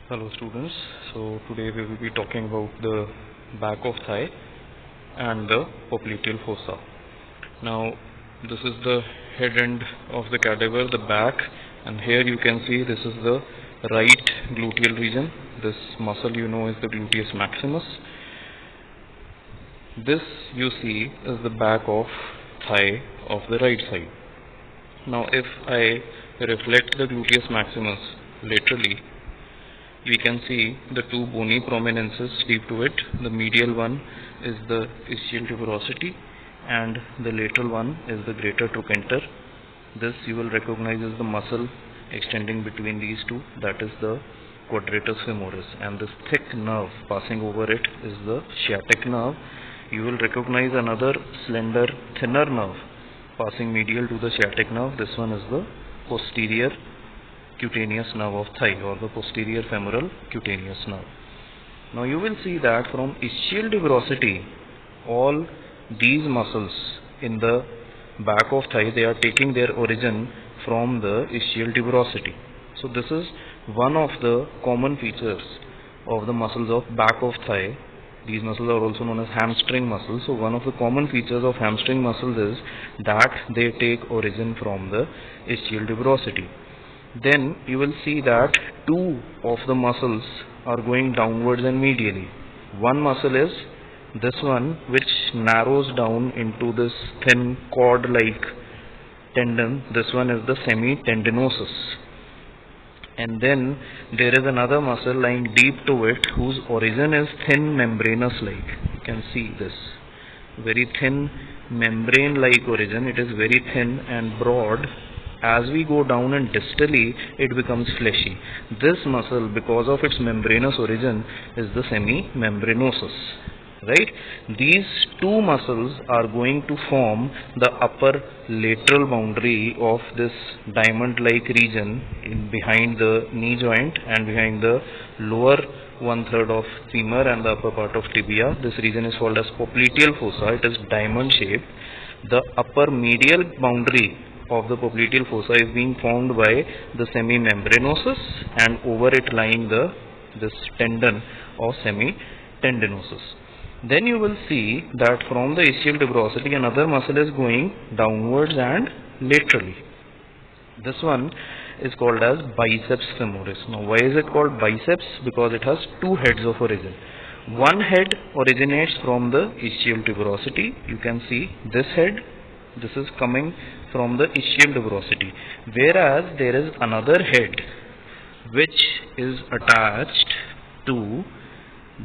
Hello students, so today we will be talking about the back of thigh and the popliteal fossa. Now this is the head end of the cadaver, the back, and here you can see this is the right gluteal region. This muscle you know is the gluteus maximus. This you see is the back of thigh of the right side. Now if I reflect the gluteus maximus laterally, we can see the two bony prominences deep to it. The medial one is the ischial tuberosity and the lateral one is the greater trochanter. This you will recognize as the muscle extending between these two, that is the quadratus femoris, and this thick nerve passing over it is the sciatic nerve. You will recognize another slender thinner nerve passing medial to the sciatic nerve. This one is the posterior cutaneous nerve of thigh, or the posterior femoral cutaneous nerve. Now you will see that from ischial tuberosity, all these muscles in the back of thigh, they are taking their origin from the ischial tuberosity. So this is one of the common features of the muscles of back of thigh. These muscles are also known as hamstring muscles. So one of the common features of hamstring muscles is that they take origin from the ischial tuberosity. Then you will see that two of the muscles are going downwards and medially. One muscle is this one, which narrows down into this thin cord-like tendon. This one is the semitendinosus. And then there is another muscle lying deep to it whose origin is thin membranous-like. You can see this very thin membrane-like origin. It is very thin and broad. As we go down and distally, it becomes fleshy. This muscle, because of its membranous origin, is the semimembranosus. Right? These two muscles are going to form the upper lateral boundary of this diamond-like region behind the knee joint and behind the lower 1/3 of femur and the upper part of tibia. This region is called as popliteal fossa. It is diamond-shaped. The upper medial boundary of the popliteal fossa is being formed by the semimembranosus, and over it lying this tendon of semitendinosus. Then you will see that from the ischial tuberosity another muscle is going downwards and laterally. This one is called as biceps femoris. Now why is it called biceps? Because it has two heads of origin. One head originates from the ischial tuberosity. You can see this head. This is coming from the ischial tuberosity, whereas there is another head which is attached to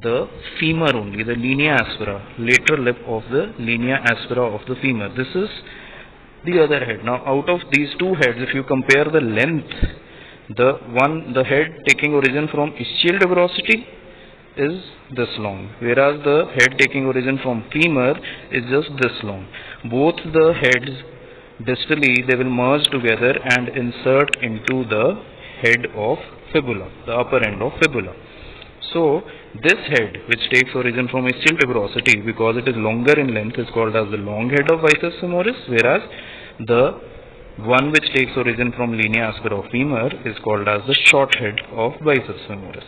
the femur only, the linea aspera, lateral lip of the linea aspera of the femur. This is the other head. Now out of these two heads, if you compare the length, the head taking origin from ischial tuberosity is this long, whereas the head taking origin from femur is just this long. Both the heads distally, they will merge together and insert into the head of fibula, the upper end of fibula. So this head, which takes origin from ischial tuberosity, because it is longer in length, is called as the long head of biceps femoris, whereas the one which takes origin from linea aspera of femur is called as the short head of biceps femoris.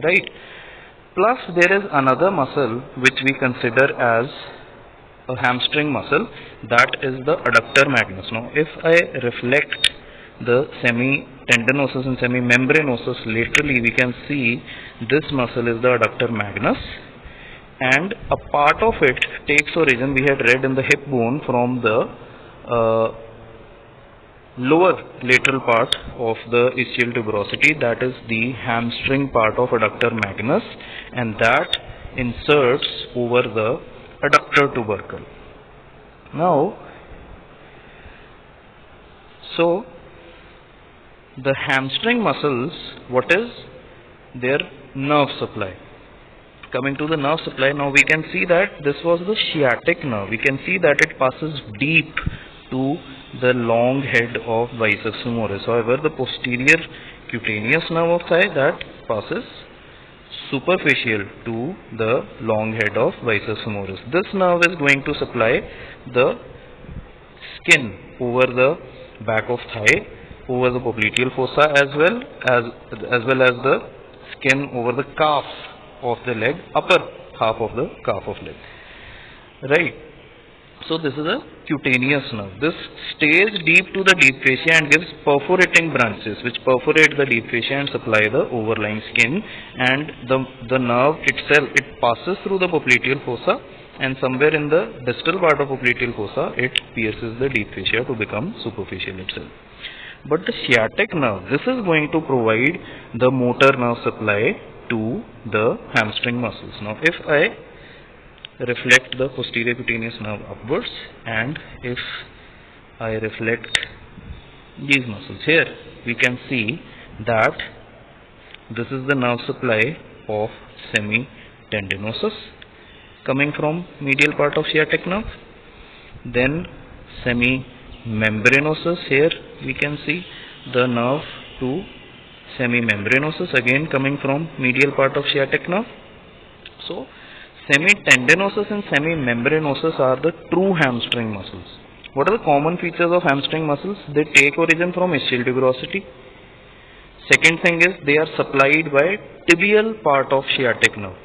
Right? Plus there is another muscle which we consider as a hamstring muscle, that is the adductor magnus. Now if I reflect the semitendinosus and semimembranosus laterally, we can see this muscle is the adductor magnus, and a part of it takes origin, we had read in the hip bone, from the lower lateral part of the ischial tuberosity, that is the hamstring part of adductor magnus, and that inserts over the adductor tubercle. Now, so the hamstring muscles, what is their nerve supply? Coming to the nerve supply, now we can see that this was the sciatic nerve. We can see that it passes deep to the long head of biceps femoris. However, the posterior cutaneous nerve of thigh, that passes superficial to the long head of biceps femoris. This nerve is going to supply the skin over the back of thigh over the popliteal fossa as well as the skin over the calf of the leg, upper half of the calf of leg. Right. So this is a cutaneous nerve. This stays deep to the deep fascia and gives perforating branches which perforate the deep fascia and supply the overlying skin, and the nerve itself, it passes through the popliteal fossa, and somewhere in the distal part of popliteal fossa it pierces the deep fascia to become superficial itself. But the sciatic nerve, this is going to provide the motor nerve supply to the hamstring muscles. Now if I reflect the posterior cutaneous nerve upwards, and if I reflect these muscles here, we can see that this is the nerve supply of semitendinosus coming from medial part of sciatic nerve. Then semimembranosus, here we can see the nerve to semimembranosus again coming from medial part of sciatic nerve. So semitendinosus and semimembranosus are the true hamstring muscles. What are the common features of hamstring muscles? They take origin from ischial tuberosity. Second thing is they are supplied by tibial part of sciatic nerve.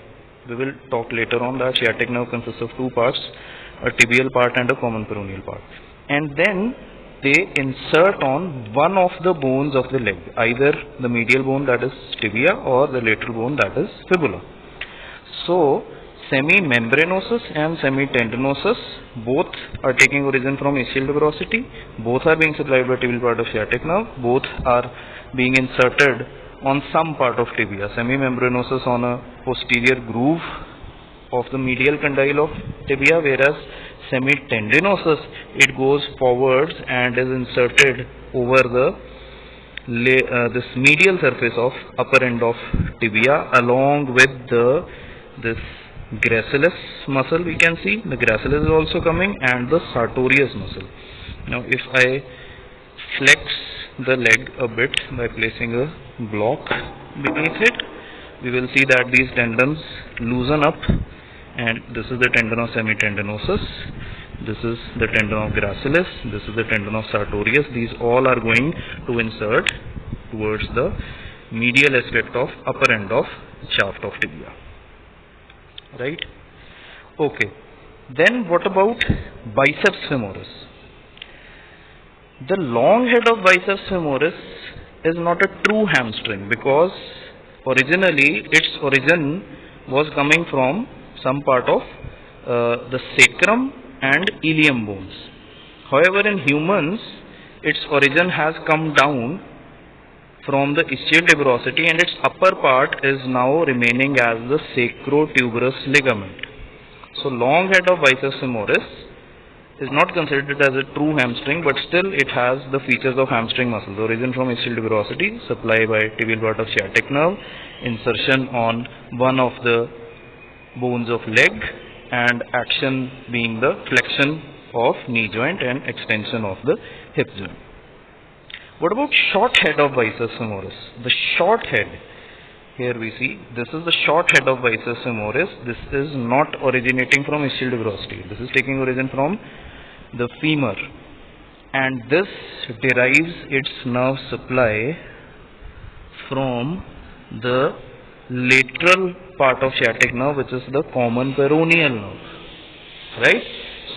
We will talk later on that sciatic nerve consists of two parts, a tibial part and a common peroneal part. And then they insert on one of the bones of the leg, either the medial bone, that is tibia, or the lateral bone, that is fibula. So semimembranosus and semitendinosus both are taking origin from ischial tuberosity, both are being supplied by tibial part of sciatic nerve, both are being inserted on some part of tibia. Semimembranosus on a posterior groove of the medial condyle of tibia, whereas semitendinosus, it goes forwards and is inserted over the this medial surface of upper end of tibia along with this gracilis muscle. We can see the gracilis is also coming, and the sartorius muscle. Now if I flex the leg a bit by placing a block beneath it, we will see that these tendons loosen up, and this is the tendon of semitendinosus, this is the tendon of gracilis, this is the tendon of sartorius. These all are going to insert towards the medial aspect of upper end of shaft of tibia. Right? Okay. Then what about biceps femoris? The long head of biceps femoris is not a true hamstring, because originally its origin was coming from some part of the sacrum and ilium bones. However, in humans its origin has come down from the ischial tuberosity, and its upper part is now remaining as the sacrotuberous ligament. So long head of biceps femoris is not considered as a true hamstring, but still it has the features of hamstring muscle. The origin from ischial tuberosity, supply by tibial part of sciatic nerve, insertion on one of the bones of leg, and action being the flexion of knee joint and extension of the hip joint. What about short head of biceps femoris? The short head, here we see, this is the short head of biceps femoris. This is not originating from ischial tuberosity. This is taking origin from the femur, and this derives its nerve supply from the lateral part of sciatic nerve, which is the common peroneal nerve. Right?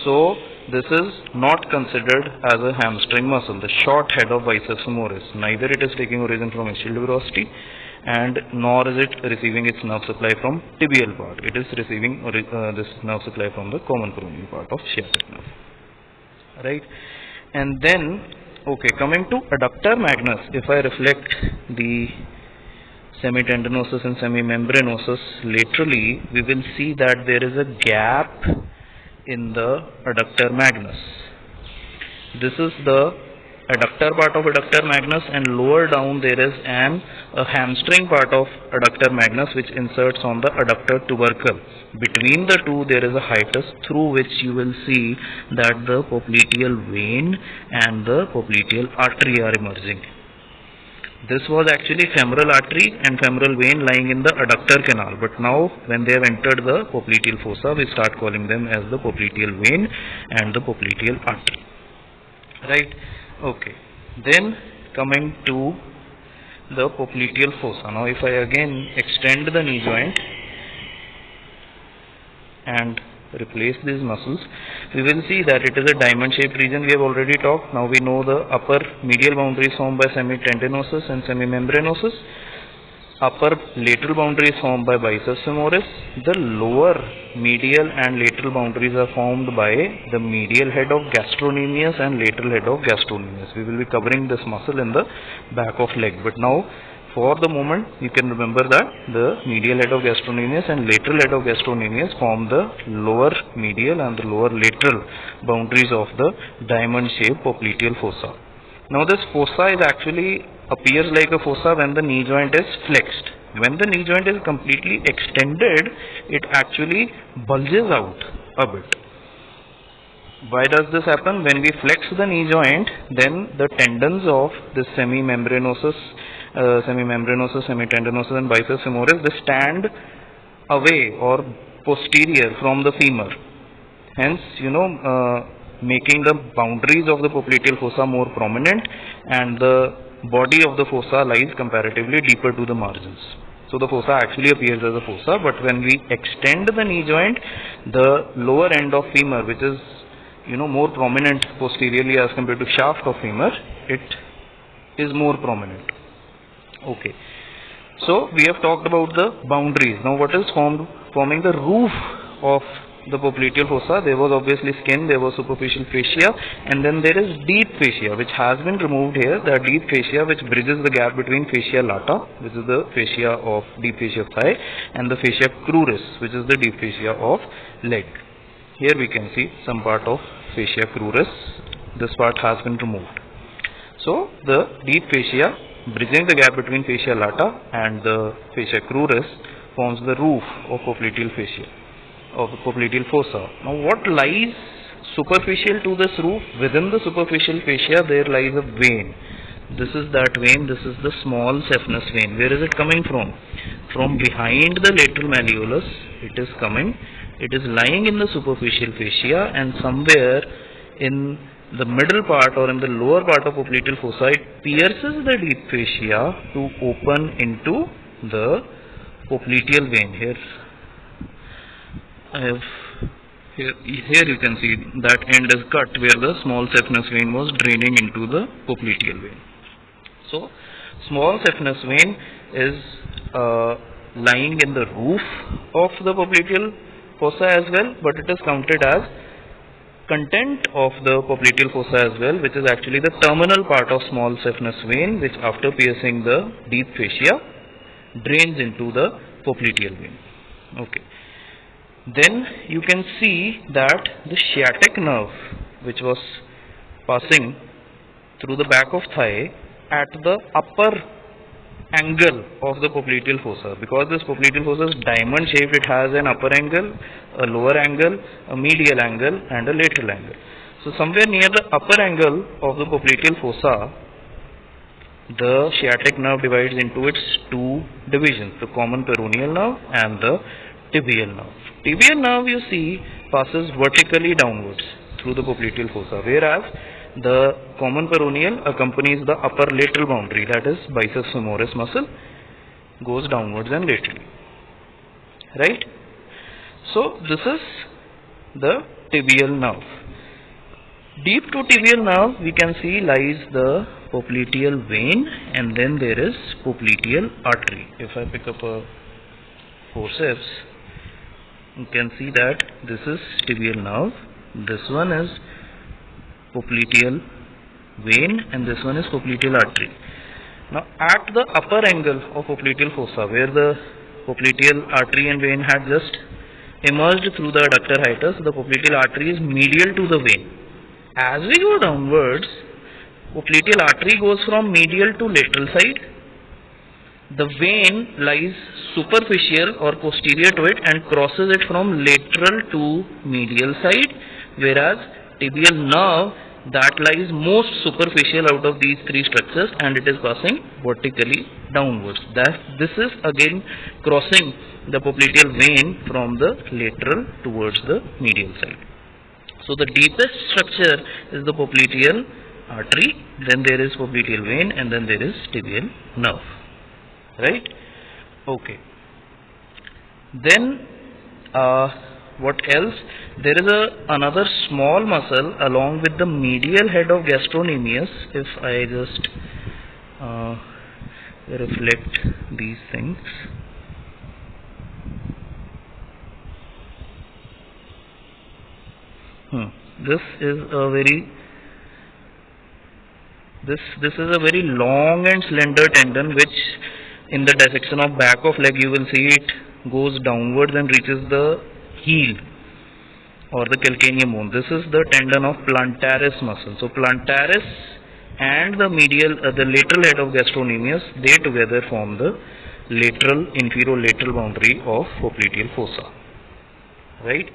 So this is not considered as a hamstring muscle, the short head of biceps femoris. Neither it is taking origin from ischial tuberosity, and nor is it receiving its nerve supply from tibial part. It is receiving this nerve supply from the common peroneal part of sciatic nerve. Right? And then, okay, coming to adductor magnus, if I reflect the semitendinosus and semimembranosus laterally, we will see that there is a gap in the adductor magnus. This is the adductor part of adductor magnus, and lower down there is a hamstring part of adductor magnus which inserts on the adductor tubercle. Between the two there is a hiatus through which you will see that the popliteal vein and the popliteal artery are emerging. This was actually femoral artery and femoral vein lying in the adductor canal, but now when they have entered the popliteal fossa, we start calling them as the popliteal vein and the popliteal artery. Right? Okay. Then coming to the popliteal fossa. Now if I again extend the knee joint and replace these muscles, we will see that it is a diamond shaped region. We have already talked. Now we know the upper medial boundary is formed by semitendinosus and semimembranosus. Upper lateral boundary is formed by biceps femoris. The lower medial and lateral boundaries are formed by the medial head of gastrocnemius and lateral head of gastrocnemius. We will be covering this muscle in the back of leg, but now for the moment you can remember that the medial head of gastrocnemius and lateral head of gastrocnemius form the lower medial and the lower lateral boundaries of the diamond shaped popliteal fossa. Now this fossa is actually appears like a fossa when the knee joint is flexed. When the knee joint is completely extended, it actually bulges out a bit. Why does this happen? When we flex the knee joint, then the tendons of the semimembranosus, semitendinosus and biceps femoris, they stand away or posterior from the femur. Hence, making the boundaries of the popliteal fossa more prominent, and the body of the fossa lies comparatively deeper to the margins. So the fossa actually appears as a fossa, but when we extend the knee joint, the lower end of femur, which is more prominent posteriorly as compared to shaft of femur, it is more prominent. Okay. So we have talked about the boundaries. Now what is forming the roof of the popliteal fossa? There was obviously skin, there was superficial fascia, and then there is deep fascia, which has been removed here. The deep fascia which bridges the gap between fascia lata, which is the fascia of deep fascia of thigh, and the fascia cruris, which is the deep fascia of leg. Here we can see some part of fascia cruris. This part has been removed. So the deep fascia bridging the gap between fascia lata and the fascia cruris forms the roof of popliteal fascia, of the popliteal fossa. Now what lies superficial to this roof? Within the superficial fascia there lies a vein. This is that vein. This is the small saphenous vein. Where is it coming from? From behind the lateral malleolus it is coming. It is lying in the superficial fascia, and somewhere in the middle part or in the lower part of popliteal fossa it pierces the deep fascia to open into the popliteal vein. Here you can see that end is cut where the small saphenous vein was draining into the popliteal vein. So small saphenous vein is lying in the roof of the popliteal fossa as well, but it is counted as content of the popliteal fossa as well, which is actually the terminal part of small saphenous vein, which after piercing the deep fascia drains into the popliteal vein. Okay. Then you can see that the sciatic nerve, which was passing through the back of thigh at the upper angle of the popliteal fossa, because this popliteal fossa is diamond shaped, it has an upper angle, a lower angle, a medial angle and a lateral angle. So somewhere near the upper angle of the popliteal fossa, the sciatic nerve divides into its two divisions, the common peroneal nerve and the tibial nerve. Tibial nerve, you see, passes vertically downwards through the popliteal fossa, whereas the common peroneal accompanies the upper lateral boundary, that is biceps femoris muscle, goes downwards and laterally. Right? So this is the tibial nerve. Deep to tibial nerve we can see lies the popliteal vein, and then there is popliteal artery. If I pick up a forceps, you can see that this is tibial nerve, this one is popliteal vein, and this one is popliteal artery. Now at the upper angle of popliteal fossa, where the popliteal artery and vein had just emerged through the adductor hiatus, the popliteal artery is medial to the vein. As we go downwards, popliteal artery goes from medial to lateral side. The vein lies superficial or posterior to it and crosses it from lateral to medial side, whereas tibial nerve, that lies most superficial out of these three structures, and it is passing vertically downwards. This is again crossing the popliteal vein from the lateral towards the medial side. So the deepest structure is the popliteal artery, then there is popliteal vein, and then there is tibial nerve. Right? Okay. Then what else? There is another small muscle along with the medial head of gastrocnemius. If I just reflect these things. This is a very long and slender tendon, which in the dissection of back of leg you will see it goes downwards and reaches the heel or the calcaneum bone. This is the tendon of plantaris muscle. So plantaris and the lateral head of gastrocnemius, they together form the infero-lateral boundary of popliteal fossa. Right?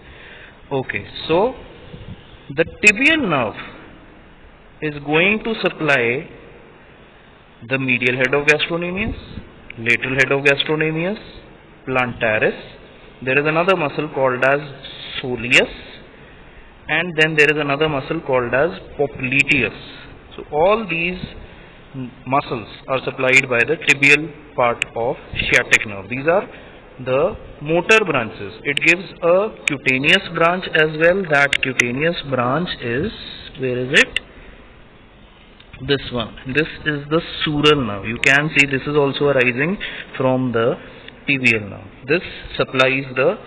Okay. So the tibial nerve is going to supply the medial head of gastrocnemius, lateral head of gastrocnemius, plantaris. There is another muscle called as soleus, and then there is another muscle called as popliteus. So all these muscles are supplied by the tibial part of sciatic nerve. These are the motor branches. It gives a cutaneous branch as well. That cutaneous branch is, where is it? This one. This is the sural nerve. You can see this is also arising from the tibial nerve. This supplies the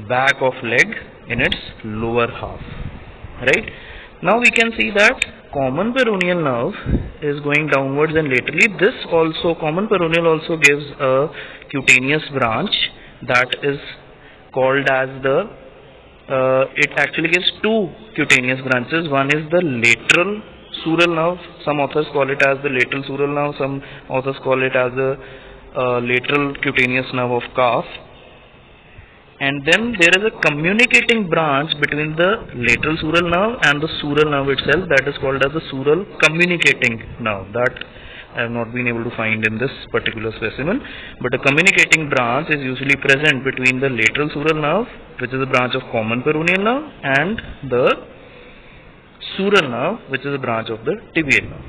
back of leg in its lower half. Right? Now we can see that common peroneal nerve is going downwards and laterally. This also, common peroneal also gives a cutaneous branch that is called as the, it actually gives two cutaneous branches. One is the lateral sural nerve. Some authors call it as the lateral sural nerve. Some authors call it as the lateral cutaneous nerve of calf. And then there is a communicating branch between the lateral sural nerve and the sural nerve itself, that is called as the sural communicating nerve. That I have not been able to find in this particular specimen, but a communicating branch is usually present between the lateral sural nerve, which is a branch of common peroneal nerve, and the sural nerve, which is a branch of the tibial nerve.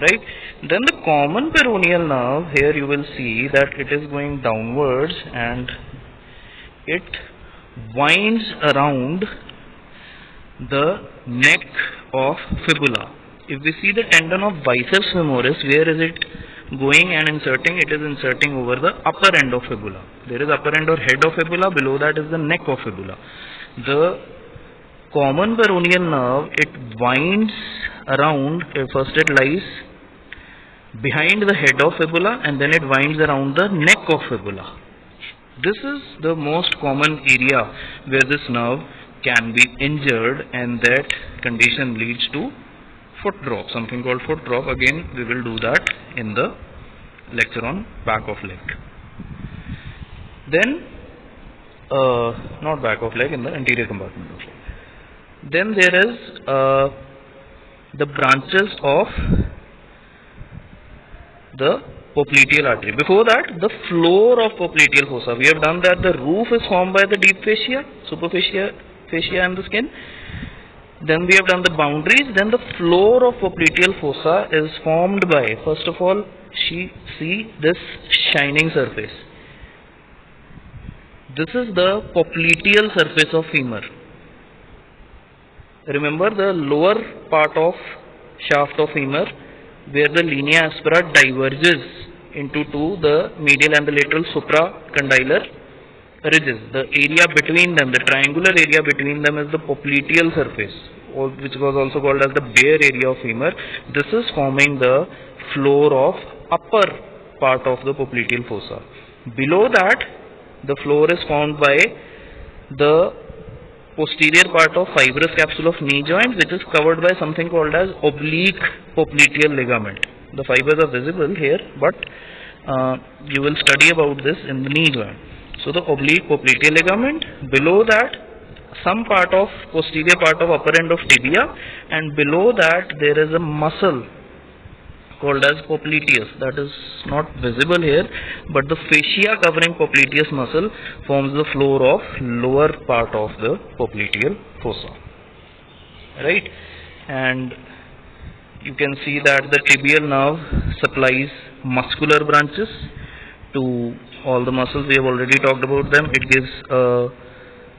Right? Then the common peroneal nerve, here you will see that it is going downwards and it winds around the neck of fibula. If we see the tendon of biceps femoris, where is it going and inserting? It is inserting over the upper end of fibula. There is upper end or head of fibula, below that is the neck of fibula. The common peroneal nerve, it winds around, first it lies behind the head of fibula and then it winds around the neck of fibula. This is the most common area where this nerve can be injured, and that condition leads to foot drop, something called foot drop. Again, we will do that in the lecture on back of leg. Then, not back of leg, in the anterior compartment of leg. Then there is the branches of the popliteal artery. Before that, the floor of popliteal fossa. We have done that the roof is formed by the deep fascia, superfascia, fascia and the skin. Then we have done the boundaries. Then the floor of popliteal fossa is formed by, first of all, see this shining surface. This is the popliteal surface of femur. Remember the lower part of shaft of femur, where the linea aspera diverges into two, the medial and the lateral supracondylar ridges. The area between them, the triangular area between them, is the popliteal surface, which was also called as the bare area of femur. This is forming the floor of upper part of the popliteal fossa. Below that, the floor is formed by the posterior part of fibrous capsule of knee joint, which is covered by something called as oblique popliteal ligament. The fibers are visible here, but you will study about this in the knee joint. So the oblique popliteal ligament, below that some part of posterior part of upper end of tibia, and below that there is a muscle called as popliteus. That is not visible here, but the fascia covering popliteus muscle forms the floor of lower part of the popliteal fossa. Right? And you can see that the tibial nerve supplies muscular branches to all the muscles. We have already talked about them. It gives a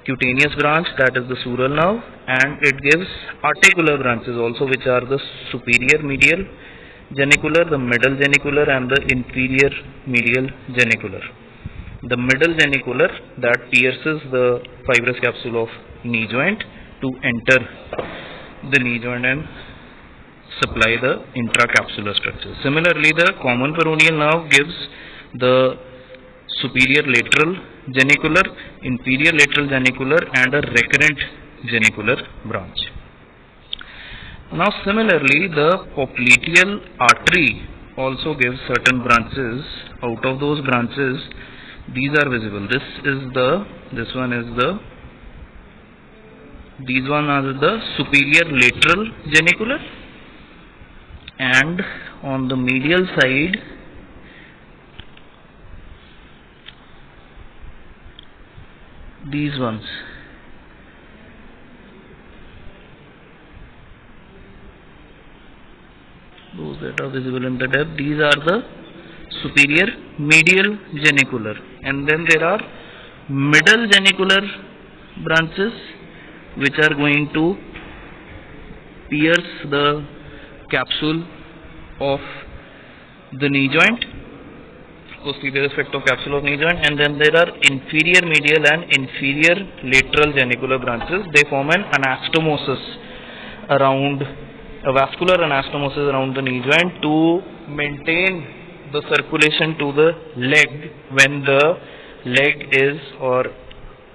cutaneous branch, that is the sural nerve, and it gives articular branches also, which are the superior medial genicular, the middle genicular, and the inferior medial genicular. The middle genicular that pierces the fibrous capsule of knee joint to enter the knee joint and supply the intracapsular structure. Similarly, the common peroneal nerve gives the superior lateral genicular, inferior lateral genicular, and a recurrent genicular branch. Now similarly, the popliteal artery also gives certain branches. Out of those branches, these are visible. These one are the superior lateral genicular, and on the medial side these ones. Those that are visible in the depth, these are the superior medial genicular, and then there are middle genicular branches which are going to pierce the capsule of the knee joint, posterior aspect of capsule of knee joint, and then there are inferior medial and inferior lateral genicular branches. They form an anastomosis around, a vascular anastomosis around the knee joint to maintain the circulation to the leg when the leg is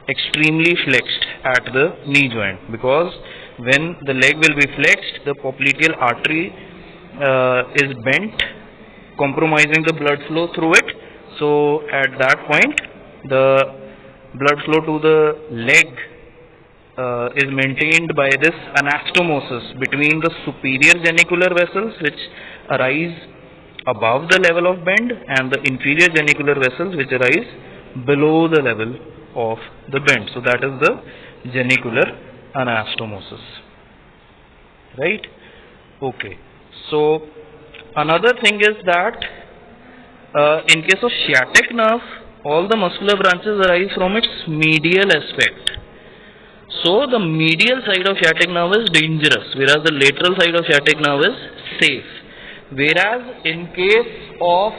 extremely flexed at the knee joint, because when the leg will be flexed, the popliteal artery is bent, compromising the blood flow through it. So at that point, the blood flow to the leg is maintained by this anastomosis between the superior genicular vessels, which arise above the level of bend, and the inferior genicular vessels, which arise below the level of the bend. So that is the genicular anastomosis, right? Okay. So another thing is that in case of sciatic nerve, all the muscular branches arise from its medial aspect. So the medial side of sciatic nerve is dangerous, whereas the lateral side of sciatic nerve is safe. Whereas in case of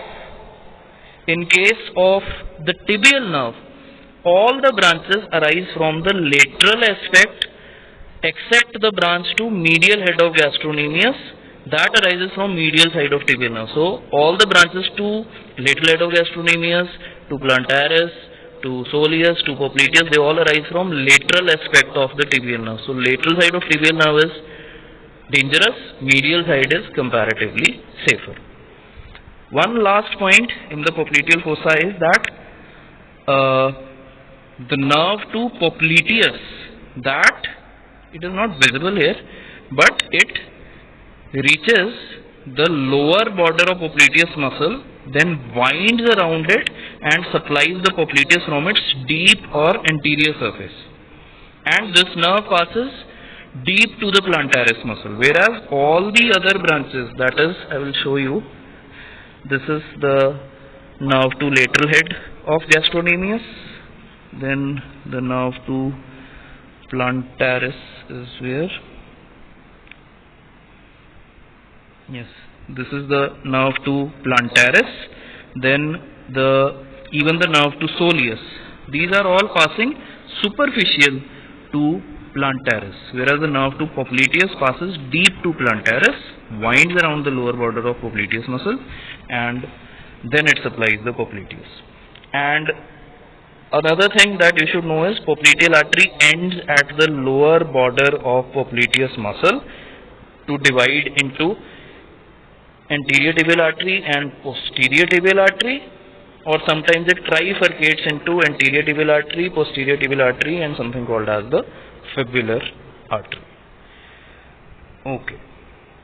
the tibial nerve, all the branches arise from the lateral aspect except the branch to medial head of gastrocnemius, that arises from medial side of tibial nerve. So all the branches to lateral head of gastrocnemius, to plantaris, to soleus, to popliteus, they all arise from lateral aspect of the tibial nerve. So lateral side of tibial nerve is dangerous, medial side is comparatively safer. One last point in the popliteal fossa is that the nerve to popliteus, that it is not visible here, but it reaches the lower border of popliteus muscle, then winds around it and supplies the popliteus from its deep or anterior surface. And this nerve passes deep to the plantaris muscle, whereas all the other branches, that is, I will show you, this is the nerve to lateral head of gastrocnemius, then the nerve to plantaris is where, yes, this is the nerve to plantaris, then even the nerve to soleus. These are all passing superficial to plantaris, whereas the nerve to popliteus passes deep to plantaris, winds around the lower border of popliteus muscle, and then it supplies the popliteus. And another thing that you should know is popliteal artery ends at the lower border of popliteus muscle to divide into anterior tibial artery and posterior tibial artery, or sometimes it trifurcates into anterior tibial artery, posterior tibial artery, and something called as the fibular artery. Okay.